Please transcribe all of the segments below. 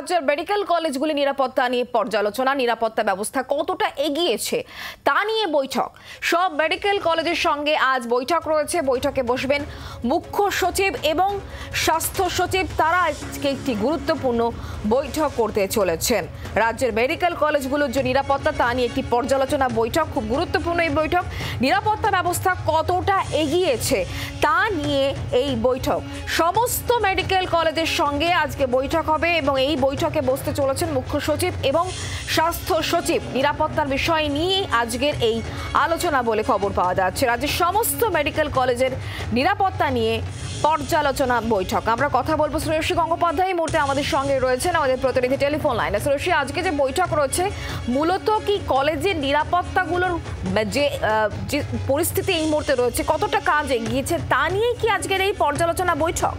রাজ্যের মেডিকেল কলেজগুলি নিরাপত্তা নিয়ে পর্যালোচনা, নিরাপত্তা ব্যবস্থা কতটা এগিয়েছে তা নিয়ে বৈঠক। সব মেডিকেল কলেজের সঙ্গে আজ বৈঠক রয়েছে। বৈঠকে বসবেন মুখ্য সচিব এবং স্বাস্থ্য সচিব। তারা আজকে একটি গুরুত্বপূর্ণ বৈঠক করতে চলেছেন। রাজ্যের মেডিকেল কলেজগুলোর যে নিরাপত্তা তা নিয়ে একটি পর্যালোচনা বৈঠক, খুব গুরুত্বপূর্ণ এই বৈঠক। নিরাপত্তা ব্যবস্থা কতটা এগিয়েছে তা নিয়ে এই বৈঠক। সমস্ত মেডিকেল কলেজের সঙ্গে আজকে বৈঠক হবে এবং এই বৈঠকে বসতে চলেছেন মুখ্য সচিব এবং স্বাস্থ্য সচিব। নিরাপত্তার বিষয় নিয়ে আজকের এই আলোচনা বলে খবর পাওয়া যাচ্ছে। রাজ্যের সমস্ত মেডিকেল কলেজের নিরাপত্তা নিয়ে পর্যালোচনা বৈঠক। আমরা কথা বলবো শ্রেয়সী গঙ্গোপাধ্যায় এই মুহূর্তে আমাদের সঙ্গে রয়েছেন, আমাদের প্রতিনিধি টেলিফোন লাইনে। শ্রেয়সী, আজকে যে বৈঠক রয়েছে মূলত কি কলেজের নিরাপত্তাগুলোর যে পরিস্থিতি এই মুহূর্তে রয়েছে কতটা কাজ এগিয়েছে তা নিয়েই কি আজকের এই পর্যালোচনা বৈঠক?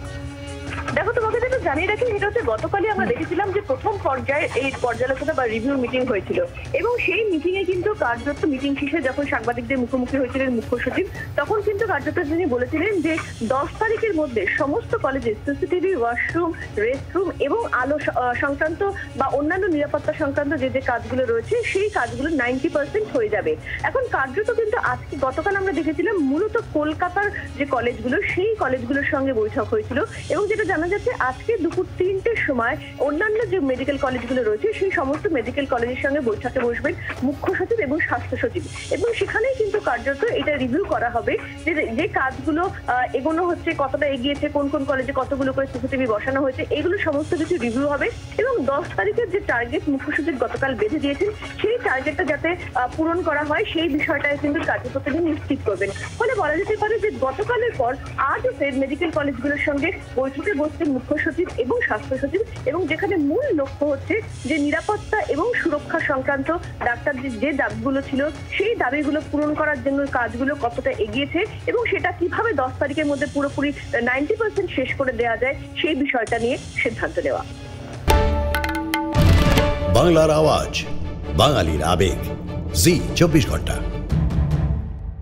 দেখো, তোমাকে যেটা জানিয়ে রাখি, সেটা হচ্ছে গতকালই আমরা দেখেছিলাম যে প্রথম পর্যায়ে এই পর্যালোচনা বা রিভিউ মিটিং হয়েছিল এবং সেই মিটিং এ কিন্তু কার্যত মিটিং শেষে যখন সাংবাদিকদের মুখোমুখি হয়েছিলেন মুখ্য সচিব, তখন কিন্তু কার্যত তিনি বলেছিলেন যে 10 তারিখের মধ্যে সমস্ত কলেজে সিসিটিভি, ওয়াশরুম, রেস্টরুম এবং আলো সংক্রান্ত বা অন্যান্য নিরাপত্তা সংক্রান্ত যে যে কাজগুলো রয়েছে সেই কাজগুলো 90% হয়ে যাবে। এখন কার্যত কিন্তু আজকে গতকাল আমরা দেখেছিলাম মূলত কলকাতার যে কলেজগুলো সেই কলেজগুলোর সঙ্গে বৈঠক হয়েছিল এবং যেটা জানা যাচ্ছে আজকে দুপুর 3টের সময় অন্যান্য যে মেডিকেল কলেজগুলো রয়েছে সেই সমস্ত মেডিকেল কলেজের সঙ্গে বৈঠকে বসবেন মুখ্য সচিব এবং স্বাস্থ্য সচিব এবং সেখানেই কিন্তু কার্যত এটা রিভিউ করা হবে যে যে কাজগুলো এগোনো হচ্ছে, কতটা এগিয়েছে, কোন কোন কলেজে কতগুলো করে সিসিটিভি বসানো হয়েছে, এগুলো সমস্ত কিছু রিভিউ হবে এবং 10 তারিখের যে টার্গেট মুখ্য সচিব গতকাল বেঁধে দিয়েছেন সেই টার্গেটটা যাতে পূরণ করা হয় সেই বিষয়টায় কিন্তু কার্যত তিনি নিশ্চিত করবেন। ফলে বলা যেতে পারে যে গতকালের পর আজও ফের মেডিকেল কলেজগুলোর সঙ্গে বৈঠকে বসছেন মুখ্য সচিব এবং স্বাস্থ্য সচিব এবং যেখানে মূল লক্ষ্য হচ্ছে যে নিরাপত্তা এবং সুরক্ষা সংক্রান্ত ডাক্তারদের যে দাবিগুলো ছিল সেই দাবিগুলো পূরণ করার জন্য কাজগুলো কতটা এগিয়েছে এবং সেটা কিভাবে 10 তারিখের মধ্যে পুরোপুরি 90% শেষ করে দেওয়া যায় সেই বিষয়টা নিয়ে সিদ্ধান্ত নেওয়া। বাংলার আওয়াজ, বাঙালির আবেগ, জি 24 ঘন্টা।